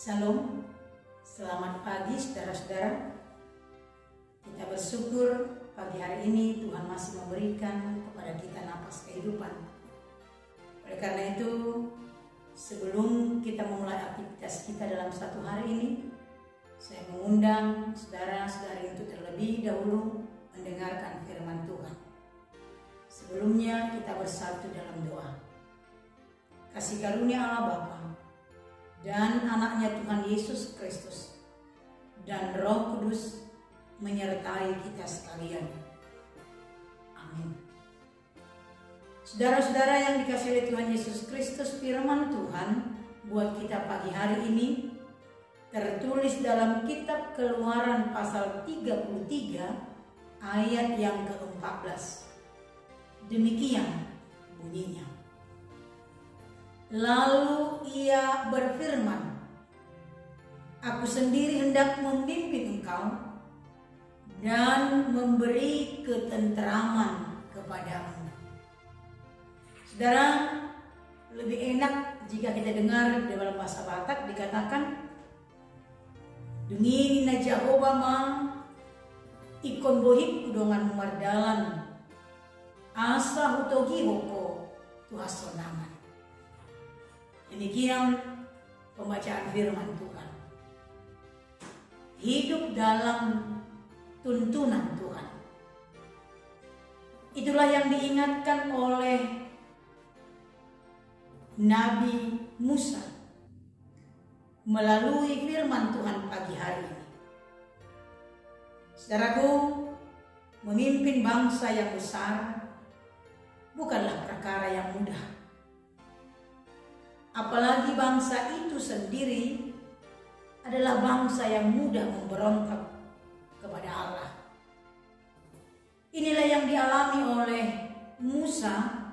Shalom, selamat pagi saudara-saudara. Kita bersyukur pagi hari ini Tuhan masih memberikan kepada kita napas kehidupan. Oleh karena itu, sebelum kita memulai aktivitas kita dalam satu hari ini, saya mengundang saudara-saudari untuk terlebih dahulu mendengarkan firman Tuhan. Sebelumnya kita bersatu dalam doa. Kasih karunia Allah Bapa dan anaknya Tuhan Yesus Kristus dan Roh Kudus menyertai kita sekalian. Amin. Saudara-saudara yang dikasihi oleh Tuhan Yesus Kristus, firman Tuhan buat kita pagi hari ini tertulis dalam kitab Keluaran pasal 33 ayat yang ke-14. Demikian bunyinya. Lalu ia berfirman, "Aku sendiri hendak memimpin engkau dan memberi ketentraman kepadamu." Saudara, lebih enak jika kita dengar dalam bahasa Batak dikatakan, "Dungin na Jehovah mang ikon bohip udongan mardalan asa hutogi hoko tuhasonaman." Demikian pembacaan firman Tuhan. Hidup dalam tuntunan Tuhan. Itulah yang diingatkan oleh Nabi Musa melalui firman Tuhan pagi hari ini. Saudaraku, memimpin bangsa yang besar bukanlah perkara yang mudah. Apalagi bangsa itu sendiri adalah bangsa yang mudah memberontak kepada Allah. Inilah yang dialami oleh Musa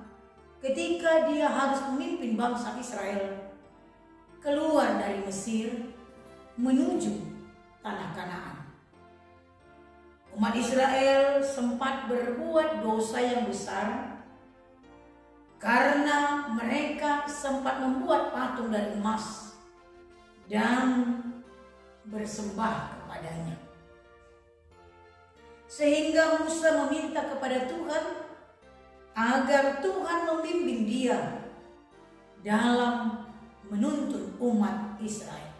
ketika dia harus memimpin bangsa Israel keluar dari Mesir menuju tanah Kanaan. Umat Israel sempat berbuat dosa yang besar karena mereka sempat membuat patung dari emas dan bersembah kepadanya. Sehingga Musa meminta kepada Tuhan agar Tuhan membimbing dia dalam menuntun umat Israel.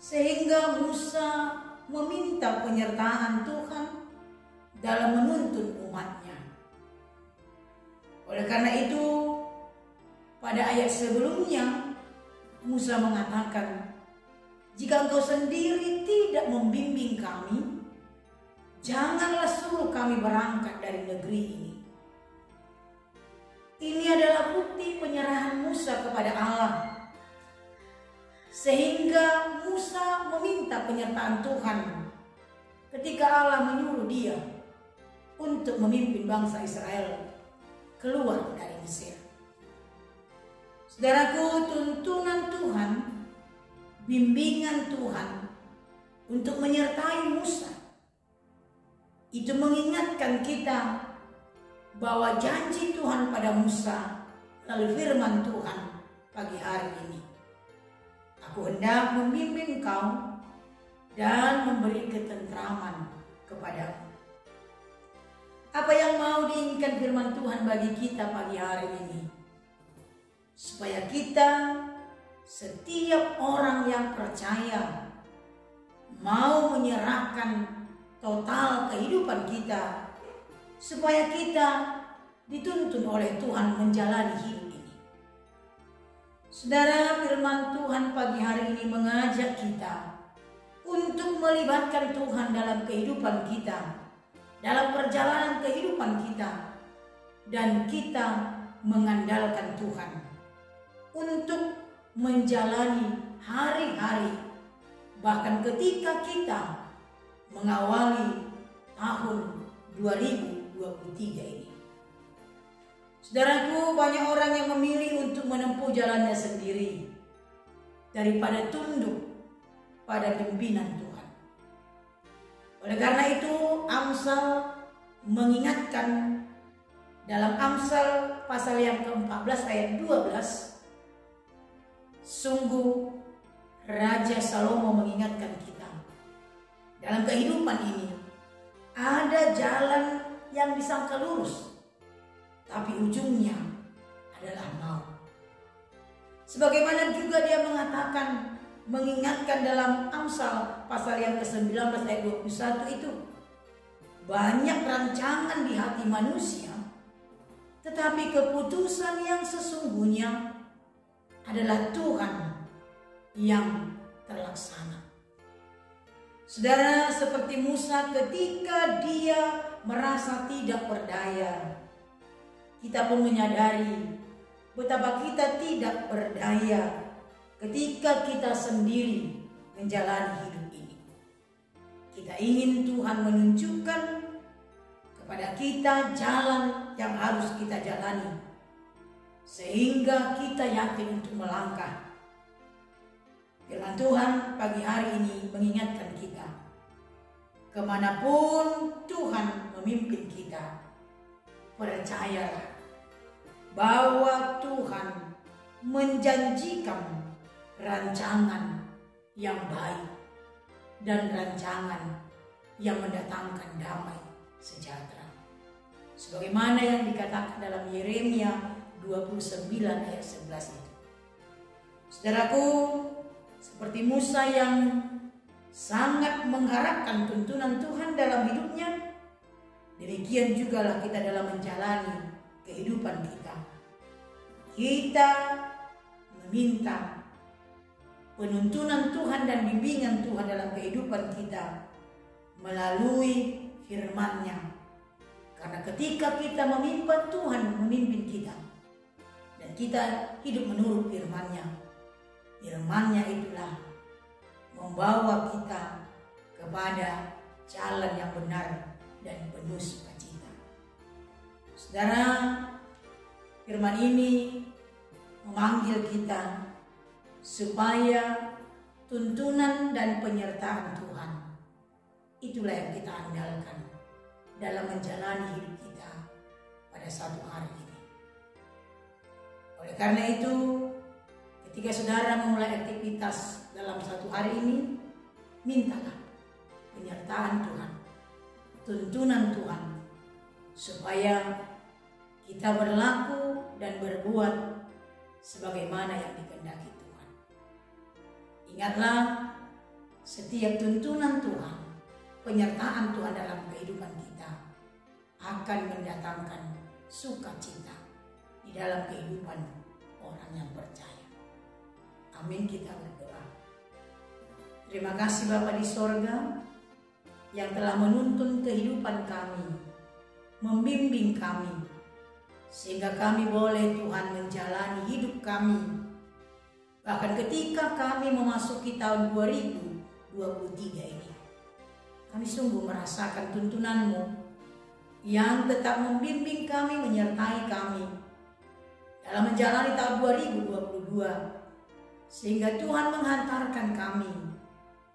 Sehingga Musa meminta penyertaan Tuhan dalam menuntun umatnya. Oleh karena itu, pada ayat sebelumnya Musa mengatakan, "Jika engkau sendiri tidak membimbing kami, janganlah suruh kami berangkat dari negeri ini." Ini adalah bukti penyerahan Musa kepada Allah. Sehingga Musa meminta penyertaan Tuhan ketika Allah menyuruh dia untuk memimpin bangsa Israel keluar dari Mesir. Saudaraku, tuntunan Tuhan, bimbingan Tuhan untuk menyertai Musa itu mengingatkan kita bahwa janji Tuhan pada Musa melalui firman Tuhan pagi hari ini. "Aku hendak membimbing engkau dan memberi ketentraman kepadamu." Apa yang mau diinginkan firman Tuhan bagi kita pagi hari ini? Supaya kita, setiap orang yang percaya, mau menyerahkan total kehidupan kita, supaya kita dituntun oleh Tuhan menjalani hidup ini. Saudara, firman Tuhan pagi hari ini mengajak kita untuk melibatkan Tuhan dalam kehidupan kita, dalam perjalanan kehidupan kita, dan kita mengandalkan Tuhan untuk menjalani hari-hari, bahkan ketika kita mengawali tahun 2023 ini. Saudaraku, banyak orang yang memilih untuk menempuh jalannya sendiri daripada tunduk pada pimpinan Tuhan. Oleh karena itu, Amsal mengingatkan dalam Amsal pasal yang ke-14 ayat 12, "Sungguh Raja Salomo mengingatkan kita, dalam kehidupan ini ada jalan yang disangka lurus, tapi ujungnya adalah maut. Sebagaimana juga dia mengatakan, mengingatkan dalam Amsal pasal yang ke-19 ayat 21 itu, banyak rancangan di hati manusia, tetapi keputusan yang sesungguhnya adalah Tuhan yang terlaksana. Saudara, seperti Musa ketika dia merasa tidak berdaya, kita pun menyadari betapa kita tidak berdaya ketika kita sendiri menjalani hidup ini. Kita ingin Tuhan menunjukkan kepada kita jalan yang harus kita jalani, sehingga kita yakin untuk melangkah. Firman Tuhan pagi hari ini mengingatkan kita, kemanapun Tuhan memimpin kita, percayalah bahwa Tuhan menjanjikan rancangan yang baik dan rancangan yang mendatangkan damai sejahtera. Sebagaimana yang dikatakan dalam Yeremia 29 ayat 11 itu. Saudaraku, seperti Musa yang sangat mengharapkan tuntunan Tuhan dalam hidupnya, demikian jugalah kita dalam menjalani kehidupan kita. Kita meminta penuntunan Tuhan dan bimbingan Tuhan dalam kehidupan kita melalui firman-Nya. Karena ketika kita meminta Tuhan memimpin kita dan kita hidup menurut firman-Nya, firman-Nya itulah membawa kita kepada jalan yang benar dan penuh sukacita. Saudara, firman ini memanggil kita supaya tuntunan dan penyertaan Tuhan itulah yang kita andalkan dalam menjalani hidup kita pada satu hari ini. Oleh karena itu, ketika saudara memulai aktivitas dalam satu hari ini, mintalah penyertaan Tuhan, tuntunan Tuhan, supaya kita berlaku dan berbuat sebagaimana yang dikehendaki Tuhan. Ingatlah, setiap tuntunan Tuhan, penyertaan Tuhan dalam kehidupan kita akan mendatangkan sukacita di dalam kehidupan orang yang percaya. Amin, kita berdoa. Terima kasih Bapa di sorga yang telah menuntun kehidupan kami, membimbing kami, sehingga kami boleh Tuhan menjalani hidup kami. Bahkan ketika kami memasuki tahun 2023 ini, kami sungguh merasakan tuntunan-Mu yang tetap membimbing kami, menyertai kami dalam menjalani tahun 2022. Sehingga Tuhan menghantarkan kami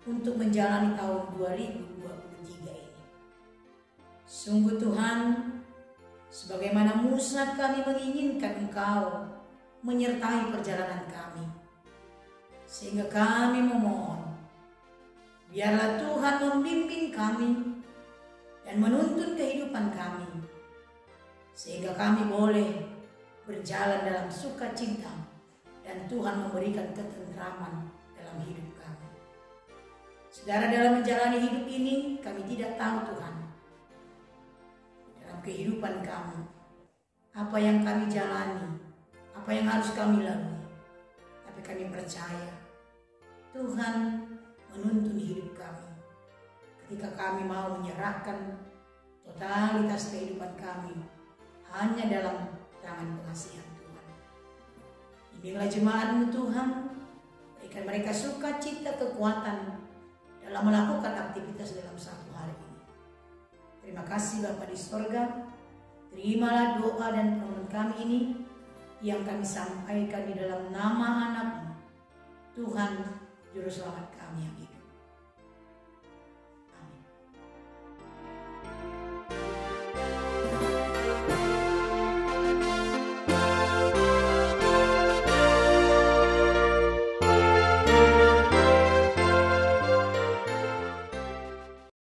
untuk menjalani tahun 2023 ini. Sungguh Tuhan, sebagaimana Musa kami menginginkan Engkau menyertai perjalanan kami. Sehingga kami memohon, biarlah Tuhan membimbing kami dan menuntun kehidupan kami. Sehingga kami boleh berjalan dalam sukacita dan Tuhan memberikan ketentraman dalam hidup kami. Saudara, dalam menjalani hidup ini kami tidak tahu Tuhan, dalam kehidupan kami, apa yang kami jalani, apa yang harus kami lalui. Tapi kami percaya Tuhan menuntun hidup kami ketika kami mau menyerahkan totalitas kehidupan kami hanya dalam tangan pengasihan Tuhan. Bimbinglah jemaat-Mu Tuhan, berikan mereka sukacita, kekuatan dalam melakukan aktivitas dalam satu hari ini. Terima kasih Bapa di sorga, terimalah doa dan permohonan kami ini yang kami sampaikan di dalam nama anak-Mu, Tuhan Juru Selamat kami yang